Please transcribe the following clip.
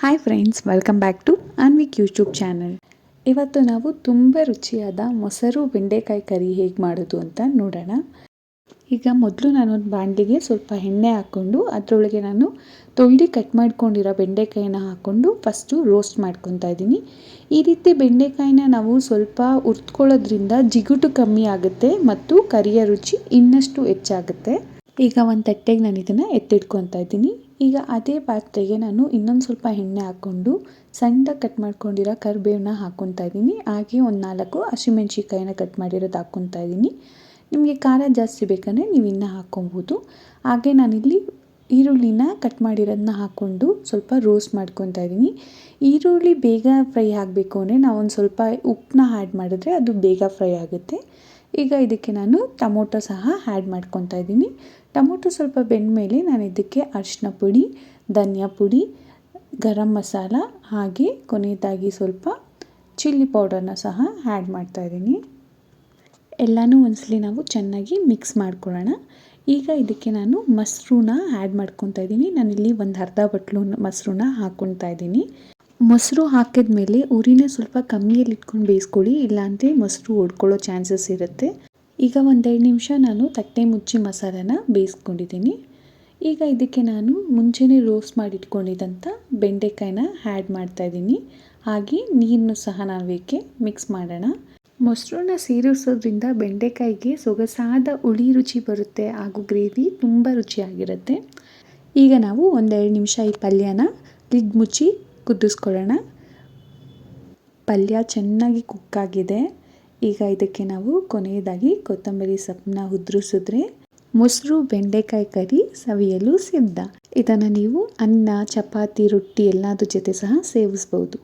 Hi friends, welcome back to Anvik YouTube channel. ಇವತ್ತು ನಾವು ತುಂಬ ರುಚಿಯಾದ ಮೊಸರು ಬೆಂಡೆಕಾಯಿ ಕರಿ ಹೇಗೆ ಮಾಡೋದು ಅಂತ ನೋಡೋಣ. ಈಗ ಮೊದಲು ನಾನೊಂದು ಬಾಣಲಿಗೆ ಸ್ವಲ್ಪ ಎಣ್ಣೆ ಹಾಕ್ಕೊಂಡು ಅದರೊಳಗೆ ನಾನು ತೊಳೆದು ಕಟ್ ಮಾಡ್ಕೊಂಡಿರೋ ಬೆಂಡೆಕಾಯಿನ ಹಾಕ್ಕೊಂಡು ಫಸ್ಟು ರೋಸ್ಟ್ ಮಾಡ್ಕೊತಾ ಇದ್ದೀನಿ. ಈ ರೀತಿ ಬೆಂಡೆಕಾಯಿನ ನಾವು ಸ್ವಲ್ಪ ಹುರ್ಕೊಳ್ಳೋದ್ರಿಂದ ಜಿಗುಟು ಕಮ್ಮಿ ಆಗುತ್ತೆ ಮತ್ತು ಕರಿಯ ರುಚಿ ಇನ್ನಷ್ಟು ಹೆಚ್ಚಾಗುತ್ತೆ. ಈಗ ಒಂದು ತಟ್ಟೆಗೆ ನಾನು ಇದನ್ನು ಎತ್ತಿಟ್ಕೊತಾ ಇದ್ದೀನಿ. ಈಗ ಅದೇ ಪಾತ್ರೆಗೆ ನಾನು ಇನ್ನೊಂದು ಸ್ವಲ್ಪ ಎಣ್ಣೆ ಹಾಕ್ಕೊಂಡು ಸಣ್ಣದಾಗಿ ಕಟ್ ಮಾಡ್ಕೊಂಡಿರೋ ಕರಿಬೇವನ್ನ ಹಾಕ್ಕೊತಾ ಇದ್ದೀನಿ. ಹಾಗೆ ಒಂದು 4 ಹಸಿಮೆಣ್ಸಿಕಾಯಿನ ಕಟ್ ಮಾಡಿರೋದು ಹಾಕ್ಕೊತಾ ಇದ್ದೀನಿ. ನಿಮಗೆ ಖಾರ ಜಾಸ್ತಿ ಬೇಕಂದರೆ ನೀವು ಇನ್ನೂ ಹಾಕ್ಕೊಬೋದು. ಹಾಗೆ ನಾನಿಲ್ಲಿ ಈರುಳ್ಳಿನ ಕಟ್ ಮಾಡಿರೋದನ್ನ ಹಾಕ್ಕೊಂಡು ಸ್ವಲ್ಪ ರೋಸ್ಟ್ ಮಾಡ್ಕೊತಾ ಇದ್ದೀನಿ. ಈರುಳ್ಳಿ ಬೇಗ ಫ್ರೈ ಆಗಬೇಕು ಅಂದರೆ ನಾವೊಂದು ಸ್ವಲ್ಪ ಉಪ್ಪನ್ನ ಆ್ಯಡ್ ಮಾಡಿದ್ರೆ ಅದು ಬೇಗ ಫ್ರೈ ಆಗುತ್ತೆ. ಈಗ ಇದಕ್ಕೆ ನಾನು ಟೊಮೊಟೊ ಸಹ ಆ್ಯಡ್ ಮಾಡ್ಕೊತಾ ಇದ್ದೀನಿ. ಟೊಮೊಟೊ ಸ್ವಲ್ಪ ಬೆಂದ ಮೇಲೆ ನಾನು ಇದಕ್ಕೆ ಅರಿಶಿನ ಪುಡಿ, ಧನಿಯಾ ಪುಡಿ, ಗರಂ ಮಸಾಲ ಹಾಗೆ ಕೊನೆಯದಾಗಿ ಸ್ವಲ್ಪ ಚಿಲ್ಲಿ ಪೌಡರ್ನ ಸಹ ಆ್ಯಡ್ ಮಾಡ್ತಾಯಿದ್ದೀನಿ. ಎಲ್ಲನೂ ಒಂದ್ಸಲಿ ನಾವು ಚೆನ್ನಾಗಿ ಮಿಕ್ಸ್ ಮಾಡ್ಕೊಳ್ಳೋಣ. ಈಗ ಇದಕ್ಕೆ ನಾನು ಮೊಸರನ್ನ ಆ್ಯಡ್ ಮಾಡ್ಕೊತಾ ಇದ್ದೀನಿ. ನಾನಿಲ್ಲಿ ಒಂದು ಅರ್ಧ ಬಟ್ಲು ಮೊಸರನ್ನ ಹಾಕ್ಕೊತಾ ಇದ್ದೀನಿ. ಮೊಸರು ಹಾಕಿದ ಮೇಲೆ ಉರಿನ ಸ್ವಲ್ಪ ಕಮ್ಮಿಯಲ್ಲಿ ಇಟ್ಕೊಂಡು ಬೇಯಿಸ್ಕೊಳ್ಳಿ, ಇಲ್ಲಾಂದರೆ ಮೊಸರು ಒಡ್ಕೊಳ್ಳೋ ಚಾನ್ಸಸ್ ಇರುತ್ತೆ. ಈಗ 1-2 ನಿಮಿಷ ನಾನು ತಟ್ಟೆ ಮುಚ್ಚಿ ಮಸಾಲಾನ ಬೇಯಿಸ್ಕೊಂಡಿದ್ದೀನಿ. ಈಗ ಇದಕ್ಕೆ ನಾನು ಮುಂಚೆನೇ ರೋಸ್ಟ್ ಮಾಡಿಟ್ಕೊಂಡಿದ್ದಂಥ ಬೆಂಡೆಕಾಯಿನ ಆ್ಯಡ್ ಮಾಡ್ತಾಯಿದ್ದೀನಿ. ಹಾಗೆ ನೀರನ್ನು ಸಹ ನಾವೇಕೆ ಮಿಕ್ಸ್ ಮಾಡೋಣ. ಮೊಸರನ್ನ ಸೇರಿಸೋದ್ರಿಂದ ಬೆಂಡೆಕಾಯಿಗೆ ಸೊಗಸಾದ ಹುಳಿ ರುಚಿ ಬರುತ್ತೆ ಹಾಗೂ ಗ್ರೇವಿ ತುಂಬ ರುಚಿಯಾಗಿರುತ್ತೆ. ಈಗ ನಾವು 1-2 ನಿಮಿಷ ಈ ಪಲ್ಯನ ಲಿಡ್ ಮುಚ್ಚಿ ಕುದಿಸ್ಕೊಳ್ಳೋಣ. ಪಲ್ಯ ಚೆನ್ನಾಗಿ ಕುಕ್ಕಾಗಿದೆ. ಈಗ ಇದಕ್ಕೆ ನಾವು ಕೊನೆಯದಾಗಿ ಕೊತ್ತಂಬರಿ ಸೊಪ್ಪನ್ನ ಉದುರಿಸಿದ್ರೆ ಮೊಸರು ಬೆಂಡೆಕಾಯಿ ಕರಿ ಸವಿಯಲು ಸಿದ್ಧ. ಇದನ್ನು ನೀವು ಅನ್ನ, ಚಪಾತಿ, ರೊಟ್ಟಿ ಎಲ್ಲದ್ರ ಜೊತೆ ಸಹ ಸೇವಿಸ್ಬೋದು.